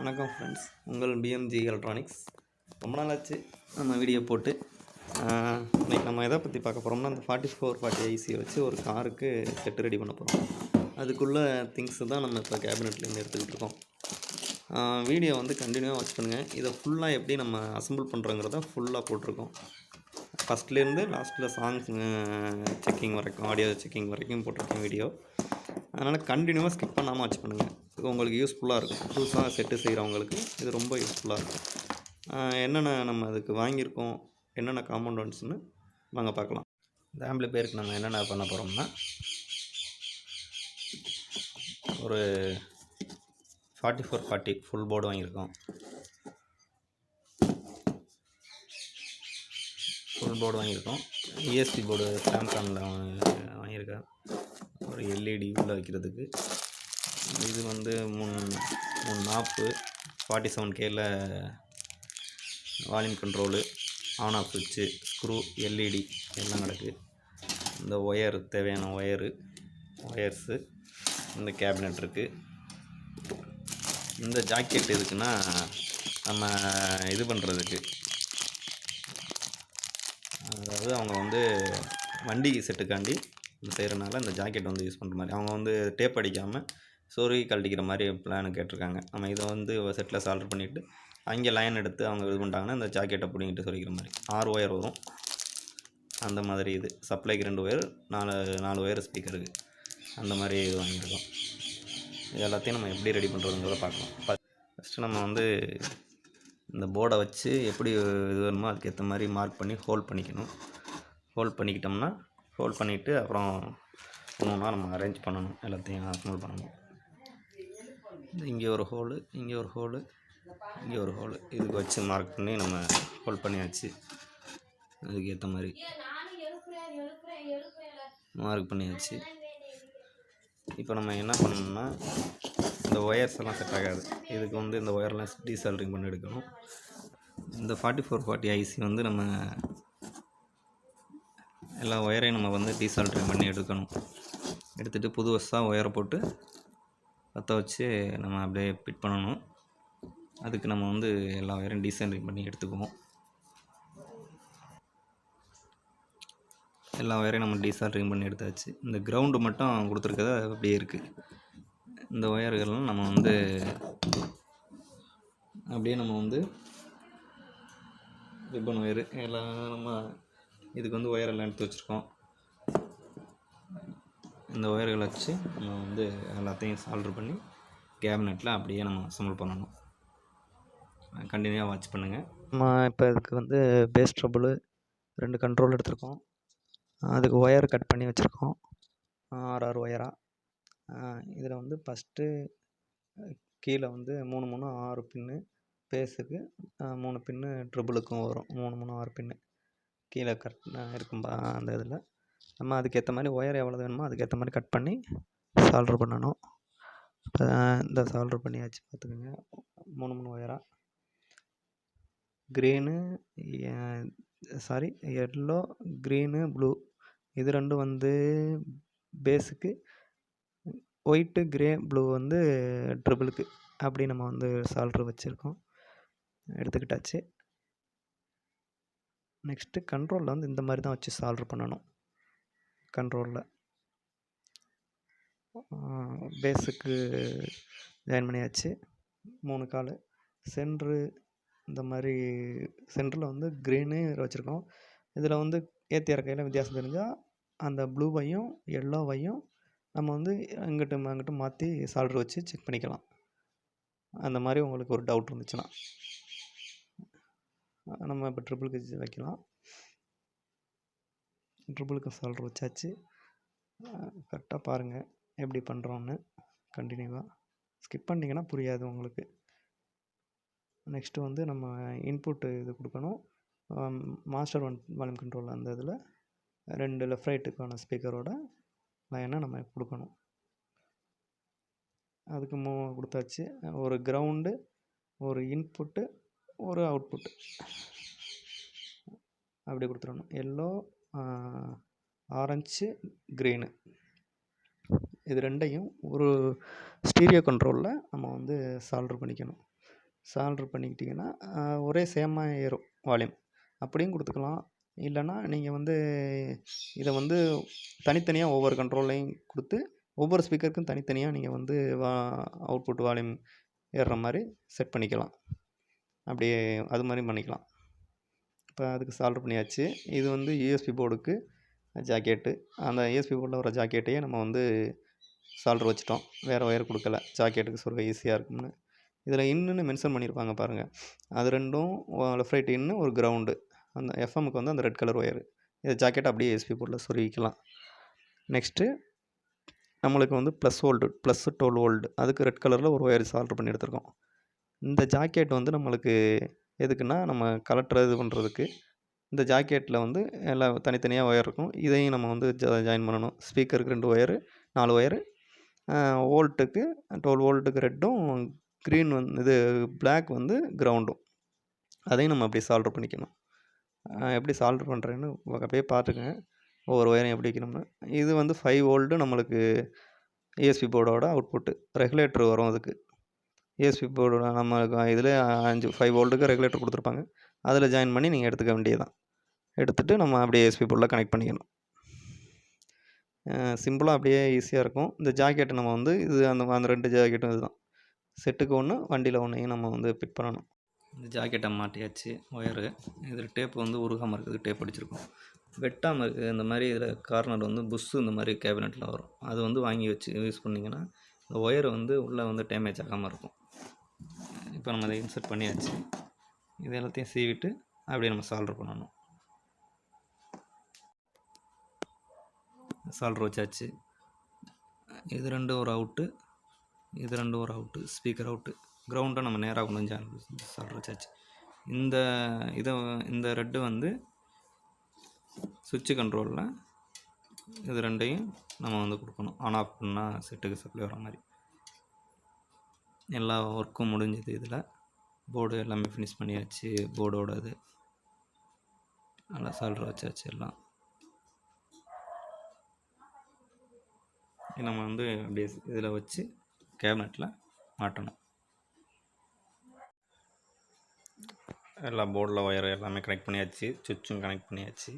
வணக்கம் ஃப்ரெண்ட்ஸ், உங்கள் PMG electronics. ரொம்ப நாள் ஆச்சு நம்ம வீடியோ போட்டு. இன்றைக்கி நம்ம எதை பற்றி பார்க்க போகிறோம்னா, அந்த 4440 ஐசியை வச்சு ஒரு காருக்கு செட்டு ரெடி பண்ண போகிறோம். அதுக்குள்ளே திங்ஸு தான் நம்ம இப்போ கேபினெட்லேருந்து எடுத்துக்கிட்டு இருக்கோம். வீடியோ வந்து கண்டினியூவாக வாட்ச் பண்ணுங்கள். இதை ஃபுல்லாக எப்படி நம்ம அசம்பிள் பண்ணுறோங்கிறத ஃபுல்லாக போட்டிருக்கோம். ஃபஸ்ட்லேருந்து லாஸ்ட்டில் சாங்ஸ் செக்கிங் வரைக்கும், ஆடியோ செக்கிங் வரைக்கும் போட்டிருக்கேன் வீடியோ. அதனால் கண்டினியூவாக ஸ்கிப் பண்ணாமல் வாட்ச் பண்ணுங்கள். இது உங்களுக்கு யூஸ்ஃபுல்லாக இருக்கும். புதுசாக செட்டு செய்கிறவங்களுக்கு இது ரொம்ப யூஸ்ஃபுல்லாக இருக்கும். என்னென்ன நம்ம அதுக்கு வாங்கியிருக்கோம், என்னென்ன காம்பவுண்ட்ஸ்னு வாங்க பார்க்கலாம். இந்த ஆம்பிளிஃபையருக்கு நம்ம என்னென்ன பண்ண போகிறோம்னா, ஒரு 4440 ஃபுல் போர்டு வாங்கியிருக்கோம். ESP போர்டு சாம்சங்கில் வாங்கியிருக்கேன். ஒரு எல்இடி உள்ளே வைக்கிறதுக்கு. இது வந்து 3 நாப்பு 47Kல வால்யூம் கண்ட்ரோலு, ஆன் ஆஃப் சுவிட்சு, ஸ்க்ரூ, எல்இடி எல்லாம் கிடக்கு. இந்த ஒயர், தேவையான ஒயர்ஸு, இந்த கேபினெட் இருக்குது. இந்த ஜாக்கெட் எதுக்குன்னா, நம்ம இது பண்ணுறதுக்கு, அதாவது அவங்க வந்து வண்டி செட்டுக்காண்டி செய்கிறனால இந்த ஜாக்கெட் வந்து யூஸ் பண்ணுற மாதிரி. அவங்க வந்து டேப் அடிக்காமல் சொருகி கழட்டிக்கிற மாதிரி பிளான் கேட்டிருக்காங்க. நம்ம இதை வந்து செட்டில் சால்டர் பண்ணிவிட்டு அங்கே லைன் எடுத்து அவங்க இது பண்ணிட்டாங்கன்னா இந்த ஜாக்கெட்டை பிடிங்கிட்டு சொருகிற மாதிரி 6 ஒயர் வரும். அந்த மாதிரி இது சப்ளைக்கு 2 ஒயர், 4 ஒயர் ஸ்பீக்கருக்கு, அந்த மாதிரி இது வாங்கியிருக்கோம். இது எல்லாத்தையும் நம்ம எப்படி ரெடி பண்ணுறதுங்கிறத பார்க்கலாம். ஃபஸ்ட்டு நம்ம வந்து இந்த போர்டை வச்சு எப்படி இது வேணுமோ அதுக்கேற்ற மாதிரி மார்க் பண்ணி ஹோல்ட் பண்ணிக்கணும். ஹோல்ட் பண்ணிவிட்டு அப்புறம் ஒன்றா நம்ம அரேஞ்ச் பண்ணணும், எல்லாத்தையும் அசம்பிள் பண்ணணும். இங்கே ஒரு ஹோலு, இங்கே ஒரு ஹோலு, இங்கே ஒரு ஹோலு, இதுக்கு வச்சு மார்க் பண்ணி நம்ம ஹோல்ட் பண்ணியாச்சு. அதுக்கேற்ற மாதிரி மார்க் பண்ணியாச்சு. இப்போ நம்ம என்ன பண்ணணும்னா, இந்த ஒயர்ஸ் எல்லாம் செட் ஆகாது. இதுக்கு வந்து இந்த ஒயர்லாம் டீசால்டரிங் பண்ணி எடுக்கணும். இந்த 4440 ஐசி வந்து நம்ம எல்லா ஒயரையும் நம்ம வந்து டீசால்டரிங் பண்ணி எடுக்கணும். எடுத்துகிட்டு புதுசாக ஒயரை போட்டு பற்ற வச்சு நம்ம அப்படியே ஃபிட் பண்ணணும். அதுக்கு நம்ம வந்து எல்லா ஒயரையும் டீசால்டரிங் பண்ணி எடுத்துக்குவோம். எல்லா ஒயரையும் நம்ம டீசால்டரிங் பண்ணி எடுத்தாச்சு. இந்த கிரவுண்டு மட்டும் கொடுத்துருக்கறது அப்படியே இருக்குது. இந்த ஒயர்கள்லாம் நம்ம வந்து அப்படியே ரிப்பன் ஒயரு எல்லாம் நம்ம இதுக்கு வந்து ஒயரெல்லாம் எடுத்து வச்சுருக்கோம். இந்த ஒயர்களை வச்சு நம்ம வந்து எல்லாத்தையும் சால்டர் பண்ணி கேபினெட்டில் அப்படியே நம்ம அசம்பிள் பண்ணணும். கண்டினியூவாக வாட்ச் பண்ணுங்கள். நம்ம இப்போ இதுக்கு வந்து பேஸ் ட்ரபிள் 2 கண்ட்ரோல் எடுத்திருக்கோம். அதுக்கு ஒயர் கட் பண்ணி வச்சுருக்கோம், 6 ஒயராக. இதில் வந்து ஃபஸ்ட்டு கீழே வந்து 3 3 6 பின்னு பேஸுக்கு, 3 பின்னு ட்ரிபிளுக்கும் வரும். 3 3 6 பின்னு கீழே இருக்கும்பா. அந்த இதில் நம்ம அதுக்கேற்ற மாதிரி ஒயர் எவ்வளோ வேணுமோ அதுக்கேற்ற மாதிரி கட் பண்ணி சால்ட்ரு பண்ணணும். இப்போ இந்த சால்ட்ரு பண்ணியாச்சு. பார்த்துக்கோங்க, 3 3 ஒயராக. எல்லோ, க்ரீனு, ப்ளூ இது ரெண்டும் வந்து பேஸுக்கு, ஒயிட்டு, க்ரே, ப்ளூ வந்து ட்ரிபிளுக்கு. அப்படி நம்ம வந்து சால்ட்ரு வச்சுருக்கோம், எடுத்துக்கிட்டாச்சு. நெக்ஸ்ட்டு கண்ட்ரோலில் வந்து இந்த மாதிரி தான் வச்சு சால்ட்ரு பண்ணணும். கண்ட்ரோலில் பேஸுக்கு ஜாயின் பண்ணியாச்சு. 3 கால் சென்ட்ரு. இந்த மாதிரி சென்டரில் வந்து க்ரீனு வச்சுருக்கோம். இதில் வந்து ஏற்றி இறக்கையில் வித்தியாசம் தெரிஞ்சால் அந்த ப்ளூவையும் எல்லோவையும் நம்ம வந்து அங்கிட்டும் மாற்றி சால்ட்ரு வச்சு செக் பண்ணிக்கலாம். அந்த மாதிரி உங்களுக்கு ஒரு டவுட் இருந்துச்சுன்னா நம்ம இப்போ ட்ரிபிளுக்கு வைக்கலாம். ட்ரிபிளுக்கு சால்ட்ரு வச்சாச்சு. கரெக்டாக பாருங்கள் எப்படி பண்ணுறோன்னு. கண்டினியூவாக ஸ்கிப் பண்ணிங்கன்னா புரியாது உங்களுக்கு. நெக்ஸ்ட்டு வந்து நம்ம இன்புட்டு இது கொடுக்கணும். மாஸ்டர் வால்யூம் கண்ட்ரோல் அந்த இதில் 2 லெஃப்ட் ரைட்டுக்கான ஸ்பீக்கரோட லைனை நம்ம கொடுக்கணும். அதுக்கு கொடுத்தாச்சு. ஒரு கிரவுண்டு, ஒரு இன்புட்டு, ஒரு அவுட்புட்டு அப்படி கொடுத்துடணும். எல்லோ, ஆரஞ்சு, க்ரீனு இது ரெண்டையும் ஒரு ஸ்டீரியோ கண்ட்ரோலில் நம்ம வந்து சால்ட்ரு பண்ணிக்கணும். சால்ட்ரு பண்ணிக்கிட்டிங்கன்னா ஒரே சேமாக ஏறும் வால்யூம். அப்படியும் கொடுத்துக்கலாம். இல்லைன்னா நீங்கள் வந்து இதை வந்து தனித்தனியாக ஒவ்வொரு கண்ட்ரோல்லையும் கொடுத்து ஒவ்வொரு ஸ்பீக்கருக்கும் தனித்தனியாக நீங்கள் வந்து அவுட்புட் வால்யூம் ஏறுற மாதிரி செட் பண்ணிக்கலாம். அப்படியே அது மாதிரியும் பண்ணிக்கலாம். இப்போ அதுக்கு சால்ட்ரு பண்ணியாச்சு. இது வந்து யூஎஸ்பி போர்டுக்கு ஜாக்கெட்டு. அந்த யூஎஸ்பி போர்டில் வர ஜாக்கெட்டையே நம்ம வந்து சால்ட்ரு வச்சுட்டோம். வேறு ஒயர் கொடுக்கல, ஜாக்கெட்டுக்கு சொருக ஈஸியாக இருக்கும்னு. இதில் இன்னுன்னு மென்ஷன் பண்ணியிருப்பாங்க பாருங்கள். அது ரெண்டும் லெஃப்ட் ரைட் இன்னு, ஒரு கிரவுண்டு. அந்த எஃப்எம்முக்கு வந்து அந்த ரெட் கலர் ஒயரு. இந்த ஜாக்கெட் அப்படியே யூஎஸ்பி போர்டில் சொருகிக்கலாம். நெக்ஸ்ட்டு நம்மளுக்கு வந்து +V +12V அதுக்கு ரெட் கலரில் ஒரு ஒயர் சால்ட்ரு பண்ணி எடுத்துருக்கோம். இந்த ஜாக்கெட் வந்து நம்மளுக்கு எதுக்குன்னா, நம்ம கலெக்டர் இது பண்ணுறதுக்கு. இந்த ஜாக்கெட்டில் வந்து எல்லாம் தனித்தனியாக ஒயர் இருக்கும். இதையும் நம்ம வந்து ஜாயின் பண்ணணும். ஸ்பீக்கருக்கு 2 ஒயரு, 4 ஒயரு. வோல்ட்டுக்கு 12 வோல்ட்டுக்கு ரெட்டும், க்ரீன் வந்து இது பிளாக் வந்து கிரவுண்டும். அதையும் நம்ம அப்படியே சால்ட்ரு பண்ணிக்கணும். எப்படி சால்ட்ரு பண்ணுறேன்னு அப்படியே பார்த்துக்கங்க. ஒவ்வொரு ஒயரையும் எப்படி வைக்கணும்னு. இது வந்து 5 வோல்ட்டு நம்மளுக்கு யூஎஸ்பி போர்டோட அவுட்புட்டு. ரெகுலேட்டர் வரும் அதுக்கு. யூஎஸ்பி போர்டோட நம்மளுக்கு இதில் 5 வோல்ட்டுக்கு ரெகுலேட்டர் கொடுத்துருப்பாங்க. அதில் ஜாயின் பண்ணி நீங்கள் எடுத்துக்க வேண்டியதுதான். எடுத்துகிட்டு நம்ம அப்படியே யூஎஸ்பி போர்டில் கனெக்ட் பண்ணிக்கணும். சிம்பிளாக அப்படியே ஈஸியாக இருக்கும். இந்த ஜாக்கெட்டை நம்ம வந்து இது அந்த 2 ஜாக்கெட்டும் இதுதான். செட்டுக்கு 1, வண்டியில் 1யும் நம்ம வந்து ஃபிட் பண்ணணும். இந்த ஜாக்கெட்டை மாட்டியாச்சு ஒயரு. இதில் டேப்பு வந்து உருகாமல் இருக்கிறதுக்கு டேப் அடிச்சிருக்கோம். வெட்டாமல் இருக்குது. இந்த மாதிரி இதில் கார்னர் வந்து புஷ்ஷு இந்த மாதிரி கேபினெட்டில் வரும். அது வந்து வாங்கி வச்சு யூஸ் பண்ணிங்கன்னா இந்த ஒயரை வந்து உள்ளே வந்து டேமேஜ் ஆகாமல் இருக்கும். இப்போ நம்ம அதை இன்சர்ட் பண்ணியாச்சு. இது எல்லாத்தையும் சீவிட்டு அப்படியே நம்ம சால்ட்ரு பண்ணணும். சால்ட்ரு வச்சாச்சு. இது 2 ஒரு அவுட்டு, இது 2 ஒரு அவுட்டு, ஸ்பீக்கர் அவுட்டு. கிரவுண்டை நம்ம நேராக கொண்டு வந்து சால்ட்ரு வச்சாச்சு. இந்த ரெட்டு வந்து சுவிட்சு கண்ட்ரோலில் இது 2யும் நம்ம வந்து கொடுக்கணும். ஆன் ஆஃப் பண்ணால் செட்டுக்கு சப்ளை வர மாதிரி. எல்லா ஒர்க்கும் முடிஞ்சது. இதில் போர்டு எல்லாமே ஃபினிஷ் பண்ணியாச்சு. போர்டோட இது நல்லா சால்ட்ரு வச்சாச்சு. எல்லாம் நம்ம வந்து அப்படியே இதில் வச்சு கேபினெட்டில் மாட்டணும். எல்லா போர்டில் ஒயர் எல்லாமே கனெக்ட் பண்ணியாச்சு. சுவிட்சும் கனெக்ட் பண்ணியாச்சு.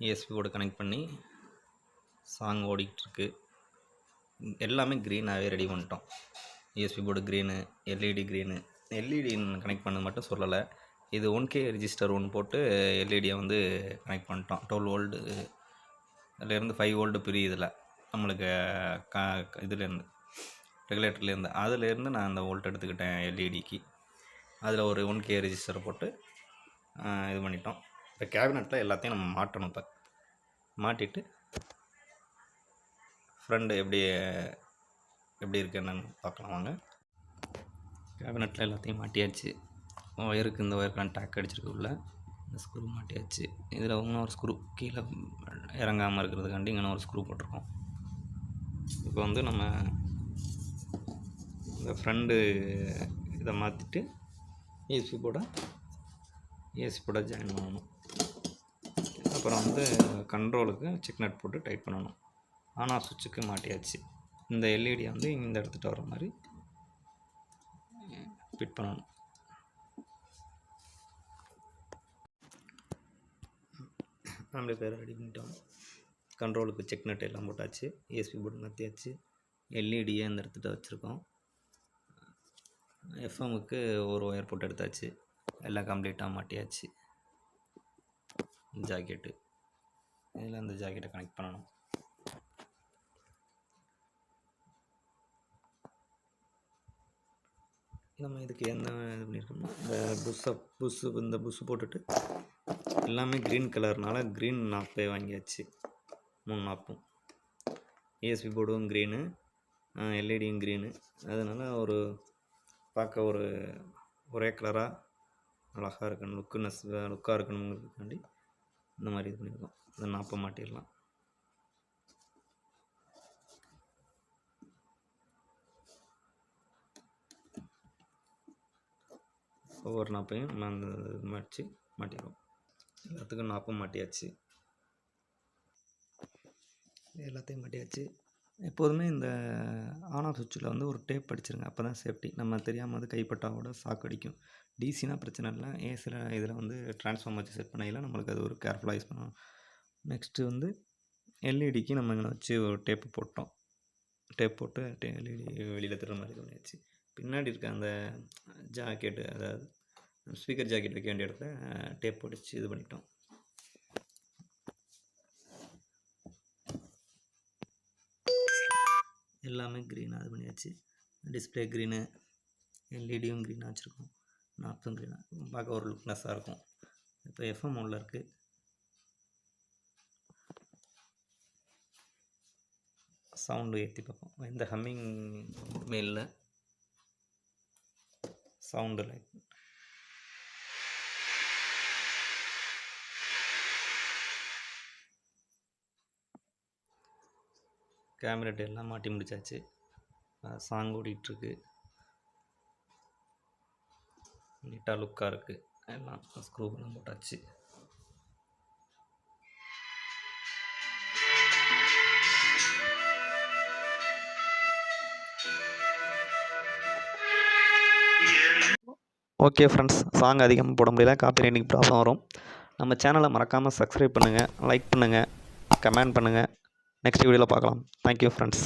யூஎஸ்பி போர்டு கனெக்ட் பண்ணி சாங் ஓடிக்கிட்டுருக்கு. எல்லாமே க்ரீனாகவே ரெடி பண்ணிட்டோம். USB board green, LED green. LED connect பண்ணது மட்டும் சொல்லலை. இது 1K ரெஜிஸ்டர் ஒன்று போட்டு எல்இடியை வந்து கனெக்ட் பண்ணிட்டோம். 12 வோல்ட்டு அதுலேருந்து 5 வோல்ட்டு பிரியுதில் நம்மளுக்கு இதுலேருந்து ரெகுலேட்டர்லேருந்து. அதுலேருந்து நான் அந்த வோல்ட் எடுத்துக்கிட்டேன் எல்இடிக்கு. அதில் ஒரு 1K ரெஜிஸ்டரை போட்டு இது பண்ணிட்டோம். இப்போ கேபினெட்டில் எல்லாத்தையும் நம்ம மாட்டணும். இப்போ மாட்டிட்டு ஃப்ரண்ட் எப்படி இருக்குது என்னென்னு பார்க்கலாம் வாங்க. கேபினெட்டில் எல்லாத்தையும் மாட்டியாச்சு. ஒயருக்கு இந்த ஒயருக்கெலாம் டேக் அடிச்சிருக்கு. உள்ள இந்த ஸ்க்ரூ மாட்டியாச்சு. இதில் இன்னொரு ஸ்க்ரூ கீழே இறங்காமல் இருக்கிறதுக்காண்டி இங்கே ஒரு ஸ்க்ரூ போட்டிருக்கோம். இப்போ வந்து நம்ம இந்த ஃப்ரண்டு இதை மாற்றிட்டு யூஎஸ்பி போட ஜாயின் பண்ணணும். அப்புறம் வந்து கண்ட்ரோலுக்கு செக் நட் போட்டு டைட் பண்ணணும். ஆன் ஆஃப் சுவிட்சுக்கு மாட்டியாச்சு. இந்த எல்இடியை வந்து இந்த எடுத்துகிட்டு வர மாதிரி ஃபிட் பண்ணணும். ஆம்பிளிஃபையர் ரெடி பண்ணிட்டோம். கண்ட்ரோலுக்கு செக் நட் எல்லாம் போட்டாச்சு. யூஎஸ்பி போர்டு மாற்றியாச்சு. எல்இடியை இந்த எடுத்துகிட்டு வச்சுருக்கோம். எஃப்எம்முக்கு ஒரு ஒயர் போட்டு எடுத்தாச்சு. எல்லாம் கம்ப்ளீட்டாக மாட்டியாச்சு. ஜாக்கெட்டு இதில் அந்த ஜாக்கெட்டை கனெக்ட் பண்ணணும். நம்ம இதுக்கு என்ன இது பண்ணியிருக்கோம்னா இந்த புஷ்ஷு போட்டுட்டு எல்லாமே க்ரீன் கலர்னால க்ரீன் நாப்பே வாங்கியாச்சு. 3 நாப்பும். யூஎஸ்பி போர்டும் க்ரீனு, எல்இடியும் க்ரீனு. அதனால் பார்க்க ஒரே கலராக அழகாக இருக்கணும், லுக்காக இருக்கணுங்கிறதுக்காண்டி இந்த மாதிரி இது பண்ணியிருக்கோம். இந்த நாப்பை மாட்டிடலாம். ஒவ்வொரு நாப்பையும் நம்ம அந்த மாட்டிடுவோம். எல்லாத்துக்கும் நாப்பும் மாட்டியாச்சு. எல்லாத்தையும் மாட்டியாச்சு. எப்போதுமே இந்த ஆன் ஆஃப் சுவிட்சில் வந்து ஒரு டேப் அடிச்சிருங்க. அப்போ தான் சேஃப்டி. நம்ம தெரியாமல் வந்து கைப்பட்டா கூட ஷாக் அடிக்கும். டிசினா பிரச்சனை இல்லை. ஏசியில் இதில் வந்து ட்ரான்ஸ்ஃபார்மர் வச்சு செட் பண்ணையில் நம்மளுக்கு அது ஒரு கேர்ஃபுல்லாக யூஸ் பண்ணணும். நெக்ஸ்ட்டு வந்து எல்இடிக்கு நம்ம இங்கே வச்சு ஒரு டேப்பு போட்டோம். டேப் போட்டு எல்இடி வெளியில் தர மாதிரி பண்ணியாச்சு. பின்னாடி இருக்க அந்த ஜாக்கெட்டு, அதாவது ஸ்பீக்கர் ஜாக்கெட் வைக்க வேண்டிய இடத்துல டேப் போட்டுச்சு இது பண்ணிட்டோம். எல்லாமே க்ரீனாக இது பண்ணியாச்சு. டிஸ்பிளே க்ரீனு, எல்இடியும் க்ரீனாக வச்சுருக்கோம். நாப்ஸும் க்ரீனாக பார்க்க ஒரு லுக்னஸ்ஸாக இருக்கும். இப்போ எஃப்எம் மோடில் இருக்குது. சவுண்டு ஏற்றி பார்ப்போம். எந்த ஹம்மிங் இல்லை. சவுண்டு லைட் கேமரேட் எல்லாம் மாட்டி முடிச்சாச்சு. சாங் ஓடிட்டுருக்கு. நீட்டாக லுக்காக இருக்குது. எல்லாம் ஸ்க்ரூவெல்லாம் போட்டாச்சு. ஓகே ஃப்ரெண்ட்ஸ், சாங் அதிகமாக போட முடியல, காப்பிரைட்டிங் ப்ராப்ளம் வரும். நம்ம சேனலை மறக்காமல் சப்ஸ்கிரைப் பண்ணுங்கள், லைக் பண்ணுங்கள், கமெண்ட் பண்ணுங்கள். நெக்ஸ்ட் வீடியோவில் பார்க்கலாம். Thank you friends.